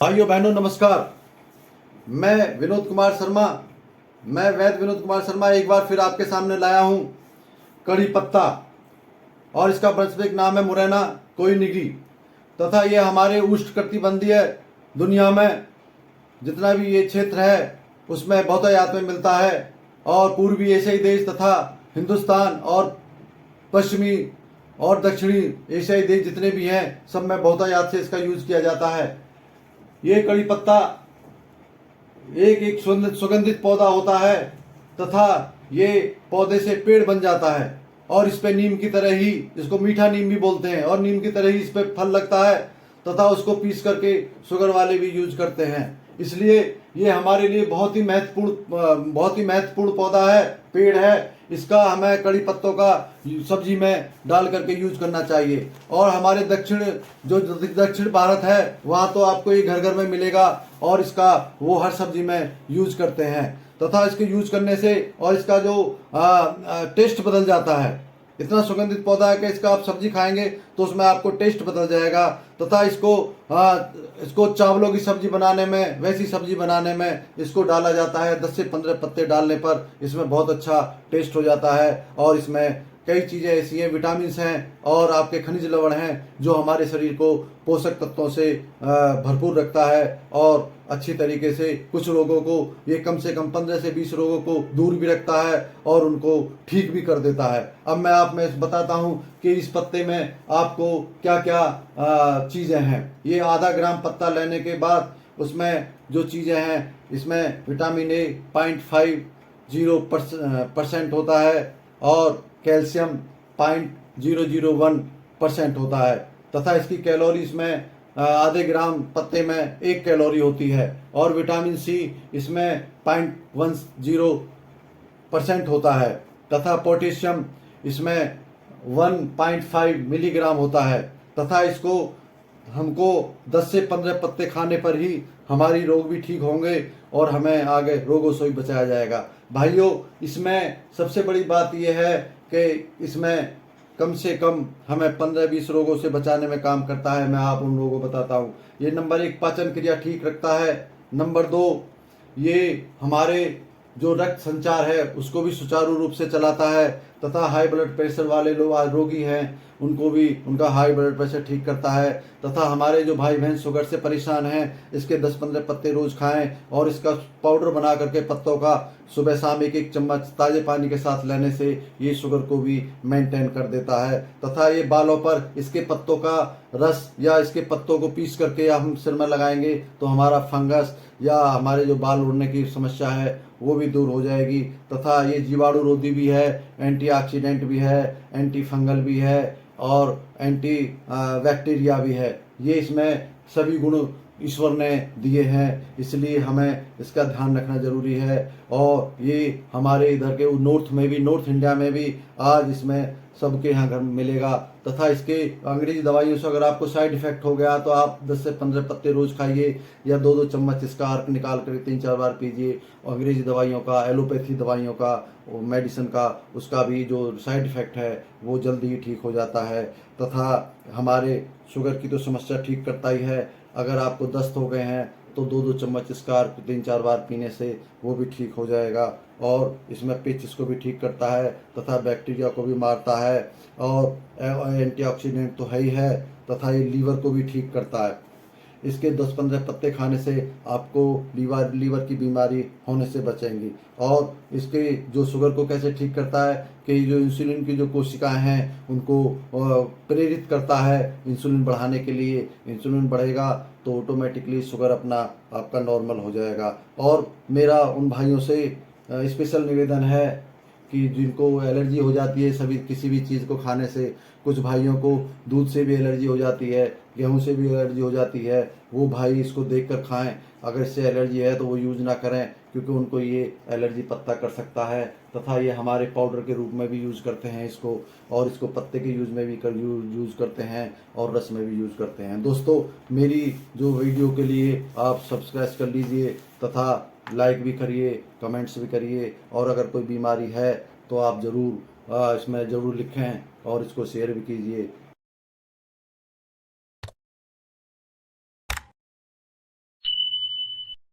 भाइयों बहनों नमस्कार। मैं विनोद कुमार शर्मा, मैं वैद्य विनोद कुमार शर्मा एक बार फिर आपके सामने लाया हूँ कड़ी पत्ता, और इसका वास्तविक नाम है मुरैना कोयनिगी। तथा ये हमारे उष्णकटिबंधीय दुनिया में जितना भी ये क्षेत्र है उसमें बहुतायत में मिलता है, और पूर्वी एशियाई देश तथा हिंदुस्तान और पश्चिमी और दक्षिणी एशियाई देश जितने भी हैं सब में बहुतायत से इसका यूज किया जाता है। ये कड़ी पत्ता एक सुगंधित पौधा होता है तथा ये पौधे से पेड़ बन जाता है, और इस पे नीम की तरह ही, इसको मीठा नीम भी बोलते हैं, और नीम की तरह ही इस पे फल लगता है तथा उसको पीस करके शुगर वाले भी यूज करते हैं। इसलिए ये हमारे लिए बहुत ही महत्वपूर्ण पौधा है, पेड़ है। इसका हमें कड़ी पत्तों का सब्जी में डाल करके यूज करना चाहिए। और हमारे दक्षिण भारत है वहाँ तो आपको ये घर घर में मिलेगा, और इसका वो हर सब्जी में यूज करते हैं। तथा इसके यूज करने से और इसका जो टेस्ट बदल जाता है। इतना सुगंधित पौधा है कि इसका आप सब्जी खाएंगे तो उसमें आपको टेस्ट बदल जाएगा। तथा इसको चावलों की सब्जी बनाने में, वैसी सब्जी बनाने में इसको डाला जाता है। 10 से 15 पत्ते डालने पर इसमें बहुत अच्छा टेस्ट हो जाता है, और इसमें कई चीज़ें ऐसी हैं, विटामिन हैं और आपके खनिज लवण हैं जो हमारे शरीर को पोषक तत्वों से भरपूर रखता है, और अच्छी तरीके से कुछ रोगों को ये कम से कम 15 से 20 रोगों को दूर भी रखता है और उनको ठीक भी कर देता है। अब मैं आप में बताता हूँ कि इस पत्ते में आपको क्या क्या चीज़ें हैं। ये आधा ग्राम पत्ता लेने के बाद उसमें जो चीज़ें हैं, इसमें विटामिन ए 0.50% होता है, और कैल्शियम 0.001% होता है। तथा इसकी कैलोरीज में आधे ग्राम पत्ते में 1 कैलोरी होती है, और विटामिन सी इसमें 0.10% होता है। तथा पोटेशियम इसमें 1.5 मिलीग्राम होता है। तथा इसको हमको 10 से 15 पत्ते खाने पर ही हमारी रोग भी ठीक होंगे और हमें आगे रोगों से भी बचाया जाएगा। भाइयों, इसमें सबसे बड़ी बात यह है कि इसमें कम से कम हमें 15-20 रोगों से बचाने में काम करता है। मैं आप उन रोगों को बताता हूँ। ये नंबर 1 पाचन क्रिया ठीक रखता है। नंबर 2 ये हमारे जो रक्त संचार है उसको भी सुचारू रूप से चलाता है। तथा हाई ब्लड प्रेशर वाले लोग आज रोगी हैं उनको भी उनका हाई ब्लड प्रेशर ठीक करता है। तथा हमारे जो भाई बहन शुगर से परेशान हैं इसके 10-15 पत्ते रोज खाएं, और इसका पाउडर बना करके पत्तों का सुबह शाम 1-1 चम्मच ताजे पानी के साथ लेने से ये शुगर को भी मेंटेन कर देता है। तथा ये बालों पर इसके पत्तों का रस या इसके पत्तों को पीस करके या हम सिर में लगाएंगे तो हमारा फंगस या हमारे जो बाल उड़ने की समस्या है वो भी दूर हो जाएगी। तथा ये जीवाणु रोधी भी है, एंटीऑक्सीडेंट भी है, एंटी फंगल भी है, और एंटी बैक्टीरिया भी है। ये इसमें सभी गुण ईश्वर ने दिए हैं, इसलिए हमें इसका ध्यान रखना जरूरी है। और ये हमारे इधर के नॉर्थ इंडिया में भी आज इसमें सबके यहाँ घर में मिलेगा। तथा इसके अंग्रेजी दवाइयों से अगर आपको साइड इफेक्ट हो गया तो आप 10 से 15 पत्ते रोज खाइए, या 2-2 चम्मच इसका अर्क निकाल कर 3-4 बार पीजिए। अंग्रेजी दवाइयों का, एलोपैथी दवाइयों का, मेडिसिन का, उसका भी जो साइड इफेक्ट है वो जल्दी ही ठीक हो जाता है। तथा हमारे शुगर की तो समस्या ठीक करता ही है। अगर आपको दस्त हो गए हैं तो 2-2 चम्मच इसका अर्क 3-4 बार पीने से वो भी ठीक हो जाएगा। और इसमें पेचिस को भी ठीक करता है तथा बैक्टीरिया को भी मारता है, और एंटीऑक्सीडेंट तो है ही है। तथा ये लीवर को भी ठीक करता है। इसके 10-15 पत्ते खाने से आपको लीवर की बीमारी होने से बचेंगी। और इसके जो शुगर को कैसे ठीक करता है कि जो इंसुलिन की जो कोशिकाएं हैं उनको प्रेरित करता है इंसुलिन बढ़ाने के लिए। इंसुलिन बढ़ेगा तो ऑटोमेटिकली शुगर अपना आपका नॉर्मल हो जाएगा। और मेरा उन भाइयों से स्पेशल निवेदन है कि जिनको एलर्जी हो जाती है सभी किसी भी चीज़ को खाने से, कुछ भाइयों को दूध से भी एलर्जी हो जाती है, गेहूं से भी एलर्जी हो जाती है, वो भाई इसको देखकर खाएं। अगर इससे एलर्जी है तो वो यूज़ ना करें, क्योंकि उनको ये एलर्जी पत्ता कर सकता है। तथा ये हमारे पाउडर के रूप में भी यूज़ करते हैं इसको, और इसको पत्ते के यूज़ में भी यूज़ करते हैं, और रस में भी यूज़ करते हैं। दोस्तों, मेरी जो वीडियो के लिए आप सब्सक्राइब कर लीजिए, तथा लाइक भी करिए, कमेंट्स भी करिए, और अगर कोई बीमारी है तो आप ज़रूर इसमें ज़रूर लिखें और इसको शेयर भी कीजिए।